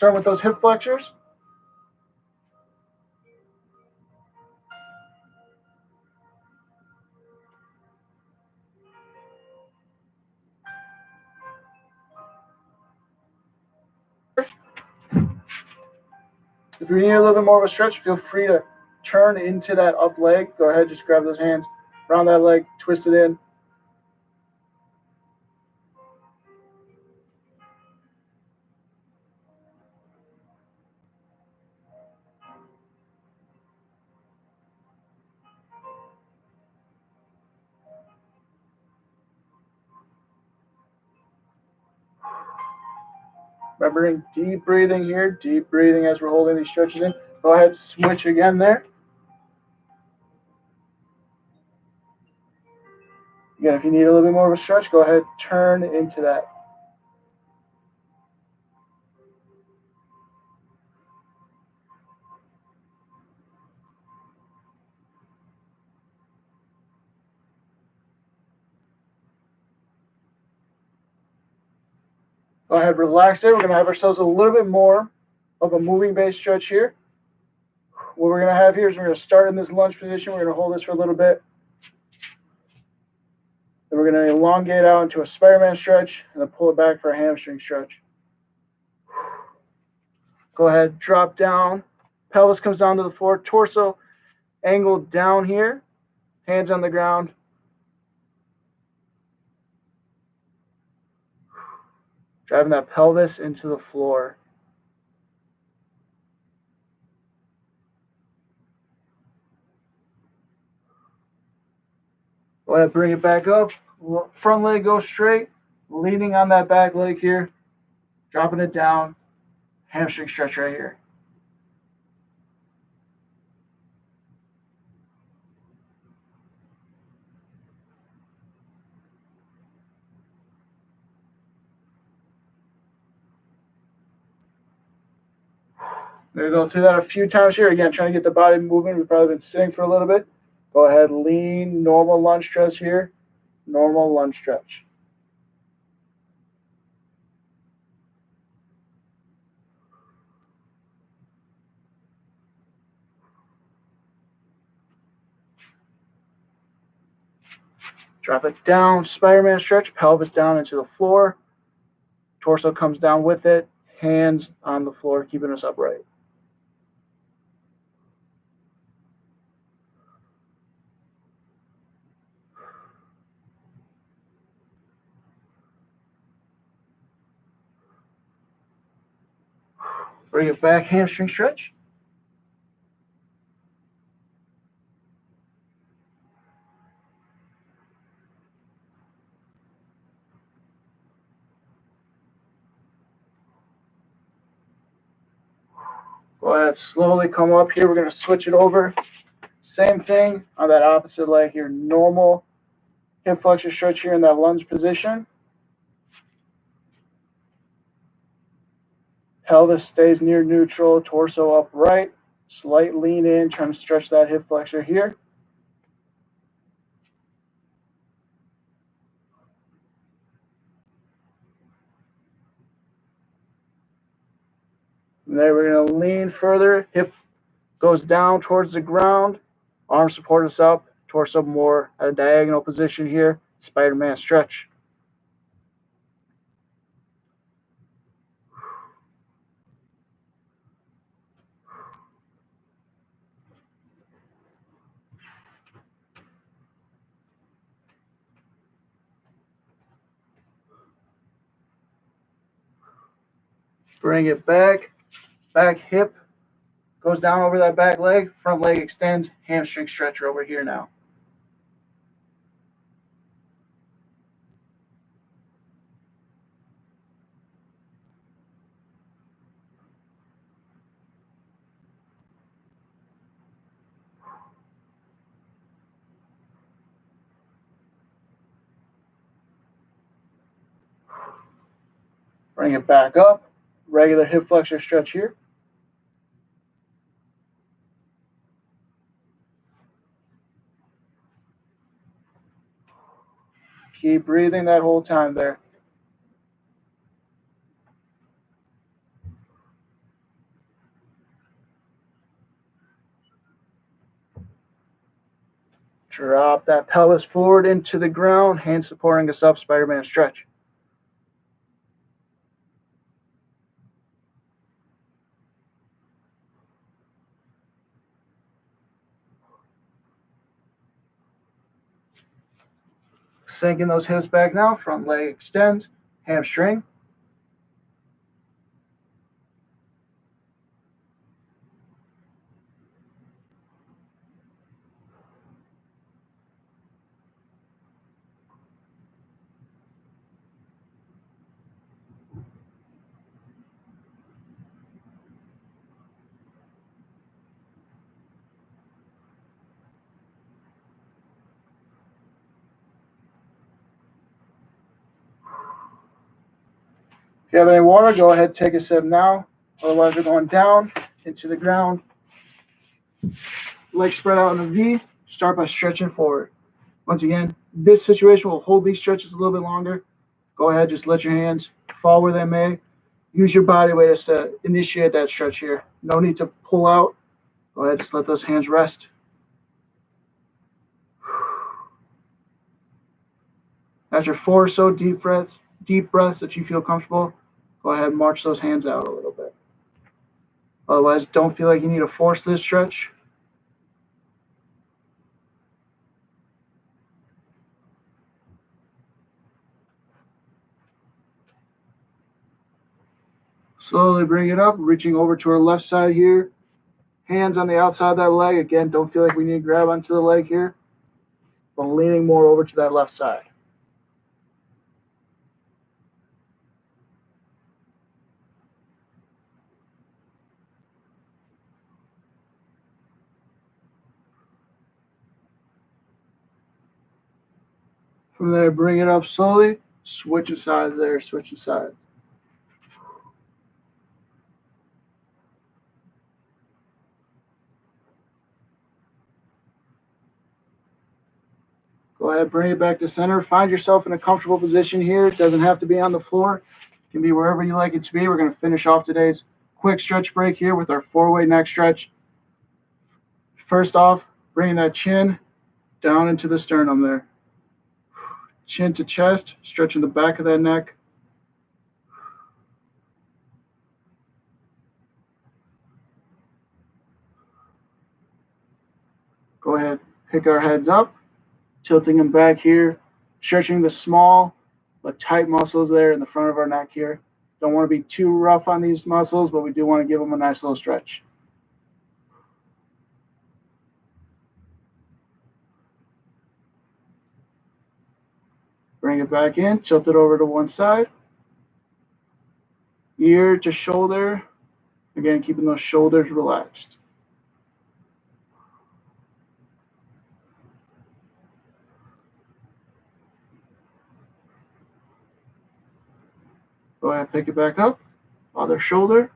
Start with those hip flexors. If you need a little bit more of a stretch, feel free to turn into that up leg. Go ahead, just grab those hands around that leg, twist it in. Remembering deep breathing here, deep breathing as we're holding these stretches in. Go ahead, switch again there. Again, if you need a little bit more of a stretch, go ahead, turn into that. Go ahead, relax there. We're going to have ourselves a little bit more of a moving base stretch here. What we're going to have here is we're going to start in this lunge position. We're going to hold this for a little bit. Then we're going to elongate out into a Spider-Man stretch and then pull it back for a hamstring stretch. Go ahead, drop down. Pelvis comes down to the floor. Torso angled down here. Hands on the ground. Driving that pelvis into the floor. Go ahead, bring it back up. Front leg goes straight. Leaning on that back leg here. Dropping it down. Hamstring stretch right here. We're going to go through that a few times here. Again, trying to get the body moving. We've probably been sitting for a little bit. Go ahead, lean, normal lunge stretch here. Normal lunge stretch. Drop it down, Spider-Man stretch, pelvis down into the floor. Torso comes down with it, hands on the floor, keeping us upright. Bring it back, hamstring stretch. Go ahead, slowly come up here. We're going to switch it over. Same thing on that opposite leg here. Normal hip flexor stretch here in that lunge position. Pelvis stays near neutral, torso upright. Slight lean in, trying to stretch that hip flexor here. And then we're going to lean further. Hip goes down towards the ground. Arms support us up. Torso more at a diagonal position here. Spider-Man stretch. Bring it back. Back hip goes down over that back leg. Front leg extends. Hamstring stretcher over here now. Bring it back up. Regular hip flexor stretch here. Keep breathing that whole time there. Drop that pelvis forward into the ground, hands supporting us up, Spider-Man stretch. Sinking those hips back now, front leg extends, hamstring. If you have any water, go ahead, take a sip now. Otherwise, we're going down into the ground. Legs spread out in a V. Start by stretching forward. Once again, this situation will hold these stretches a little bit longer. Go ahead, just let your hands fall where they may. Use your body weight to initiate that stretch here. No need to pull out. Go ahead, just let those hands rest. After 4 or so deep breaths, if you feel comfortable, go ahead and march those hands out a little bit. Otherwise, don't feel like you need to force this stretch. Slowly bring it up, reaching over to our left side here. Hands on the outside of that leg. Again, don't feel like we need to grab onto the leg here, but leaning more over to that left side. From there, bring it up slowly. Switching sides there, switching sides. Go ahead, bring it back to center. Find yourself in a comfortable position here. It doesn't have to be on the floor. It can be wherever you like it to be. We're going to finish off today's quick stretch break here with our 4-way neck stretch. First off, bring that chin down into the sternum there. Chin to chest, stretching the back of that neck. Go ahead, pick our heads up, tilting them back here, stretching the small but tight muscles there in the front of our neck here. Don't want to be too rough on these muscles, but we do want to give them a nice little stretch. Bring it back in, tilt it over to one side. Ear to shoulder. Again, keeping those shoulders relaxed. Go ahead, pick it back up. Other shoulder.